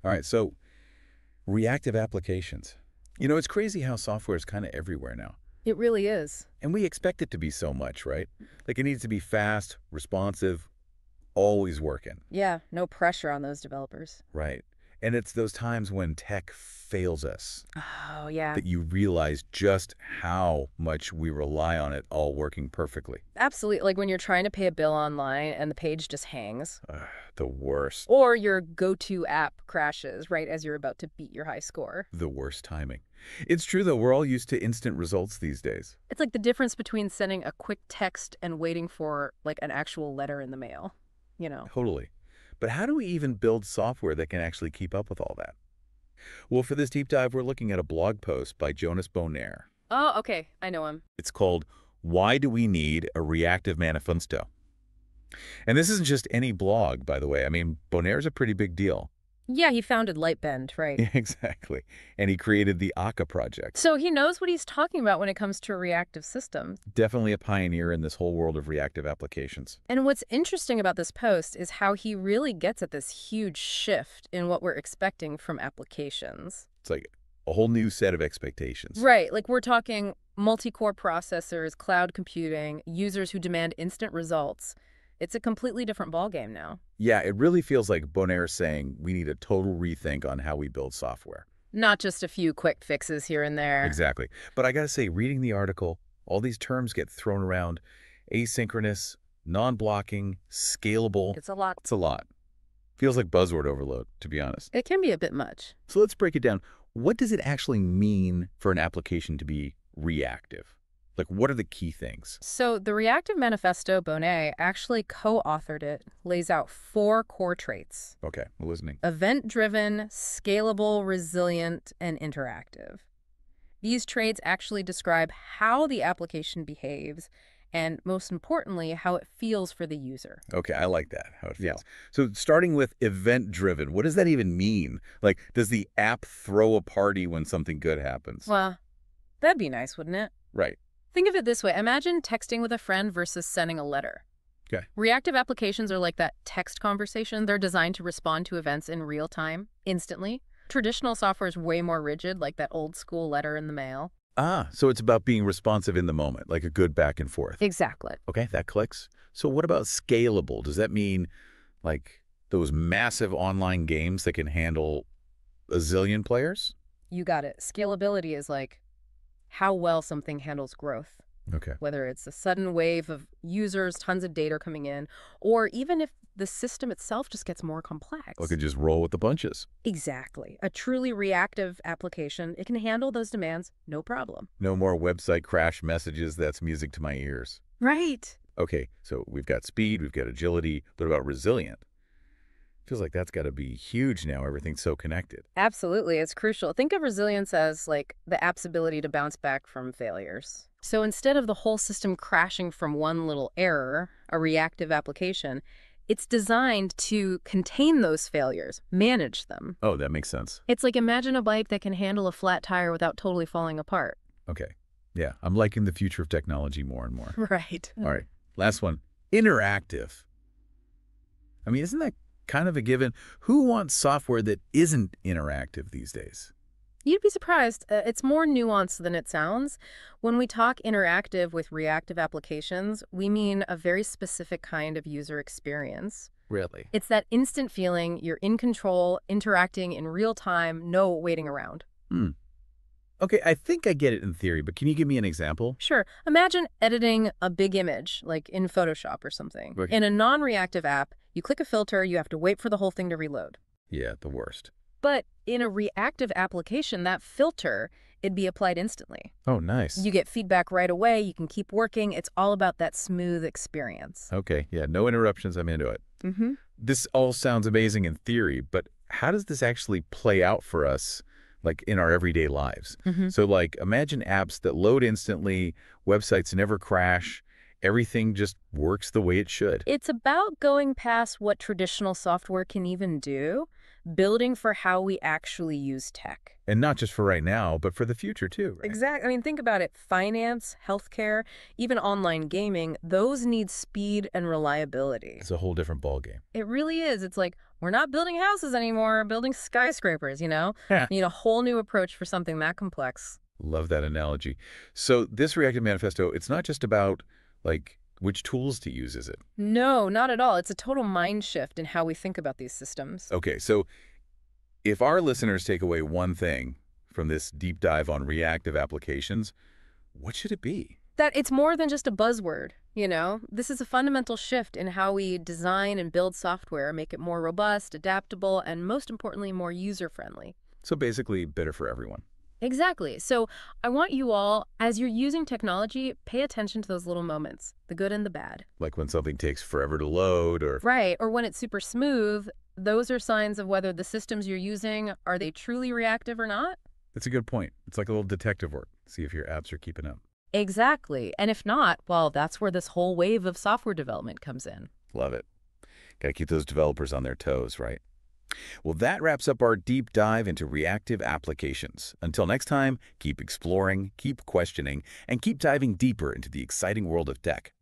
All right, so reactive applications. You know, it's crazy how software is kind of everywhere now. It really is. And we expect it to be so much, right? Like it needs to be fast, responsive, always working. Yeah, no pressure on those developers. Right. And it's those times when tech fails us Oh, yeah. that you realize just how much we rely on it all working perfectly. Absolutely. Like when you're trying to pay a bill online and the page just hangs, Ugh, the worst. or your go-to app crashes right as you're about to beat your high score. The worst timing. It's true, though, we're all used to instant results these days. It's like the difference between sending a quick text and waiting for like an actual letter in the mail, you know. Totally. But how do we even build software that can actually keep up with all that? Well, for this deep dive, we're looking at a blog post by Jonas Bonaire. Oh, okay. I know him. It's called Why Do We Need a Reactive Manifesto? And this isn't just any blog, by the way. I mean, Bonaire's a pretty big deal. Yeah, he founded Lightbend, right? Exactly. And he created the Akka project. So he knows what he's talking about when it comes to reactive systems. Definitely a pioneer in this whole world of reactive applications. And what's interesting about this post is how he really gets at this huge shift in what we're expecting from applications. It's like a whole new set of expectations. Right, like we're talking multi-core processors, cloud computing, users who demand instant results. It's a completely different ballgame now. Yeah, it really feels like Bonaire's saying we need a total rethink on how we build software. Not just a few quick fixes here and there. Exactly. But I gotta say, reading the article, all these terms get thrown around. Asynchronous, non-blocking, scalable. It's a lot. It's a lot. Feels like buzzword overload, to be honest. It can be a bit much. So let's break it down. What does it actually mean for an application to be reactive? Like, what are the key things? So the Reactive Manifesto, Bonet actually co-authored it, lays out 4 core traits. Okay, I'm listening. Event-driven, scalable, resilient, and interactive. These traits actually describe how the application behaves and, most importantly, how it feels for the user. Okay, I like that, how it feels. So starting with event-driven, what does that even mean? Like, does the app throw a party when something good happens? Well, that'd be nice, wouldn't it? Right. Think of it this way. Imagine texting with a friend versus sending a letter. Okay. Reactive applications are like that text conversation. They're designed to respond to events in real time, instantly. Traditional software is way more rigid, like that old school letter in the mail. Ah, so it's about being responsive in the moment, like a good back and forth. Exactly. Okay, that clicks. So what about scalable? Does that mean like those massive online games that can handle a zillion players? You got it. Scalability is like how well something handles growth. Okay. Whether it's a sudden wave of users, tons of data coming in, or even if the system itself just gets more complex. Or could just roll with the punches. Exactly. A truly reactive application, it can handle those demands, no problem. No more website crash messages. That's music to my ears. Right. Okay, so we've got speed, we've got agility. What about resilient? Feels like that's got to be huge now. Everything's so connected. Absolutely. It's crucial. Think of resilience as like the app's ability to bounce back from failures. So instead of the whole system crashing from one little error, a reactive application, it's designed to contain those failures, manage them. Oh, that makes sense. It's like imagine a bike that can handle a flat tire without totally falling apart. Okay. Yeah, I'm liking the future of technology more and more. Right. All right, last one. Interactive. I mean, isn't that kind of a given? Who wants software that isn't interactive these days? You'd be surprised. It's more nuanced than it sounds. When we talk interactive with reactive applications, we mean a very specific kind of user experience. Really? It's that instant feeling you're in control, interacting in real time, no waiting around. Okay, I think I get it in theory, but can you give me an example? Sure. Imagine editing a big image, like in Photoshop or something. Okay. In a non-reactive app, you click a filter, you have to wait for the whole thing to reload. Yeah, the worst. But in a reactive application, that filter, it'd be applied instantly. Oh, nice. You get feedback right away, you can keep working. It's all about that smooth experience. Okay, yeah, no interruptions. I'm into it. Mm-hmm. This all sounds amazing in theory, but how does this actually play out for us, like in our everyday lives? Mm-hmm. So like imagine apps that load instantly, websites never crash, everything just works the way it should. It's about going past what traditional software can even do. building for how we actually use tech. And not just for right now, but for the future too, right? Exactly. I mean, think about it. Finance, healthcare, even online gaming, those need speed and reliability. It's a whole different ballgame. It really is. It's like, we're not building houses anymore, we're building skyscrapers, you know? Yeah. You need a whole new approach for something that complex. Love that analogy. So this Reactive Manifesto, it's not just about, like, which tools to use, is it? No, not at all. It's a total mind shift in how we think about these systems. Okay, so if our listeners take away one thing from this deep dive on reactive applications, what should it be? That it's more than just a buzzword, you know? This is a fundamental shift in how we design and build software, make it more robust, adaptable, and most importantly, more user-friendly. So basically, better for everyone. Exactly. So I want you all, as you're using technology, pay attention to those little moments, the good and the bad. Like when something takes forever to load or... Right. Or when it's super smooth, those are signs of whether the systems you're using, are they truly reactive or not? That's a good point. It's like a little detective work. See if your apps are keeping up. Exactly. And if not, well, that's where this whole wave of software development comes in. Love it. Got to keep those developers on their toes, right? Well, that wraps up our deep dive into reactive applications. Until next time, keep exploring, keep questioning, and keep diving deeper into the exciting world of tech.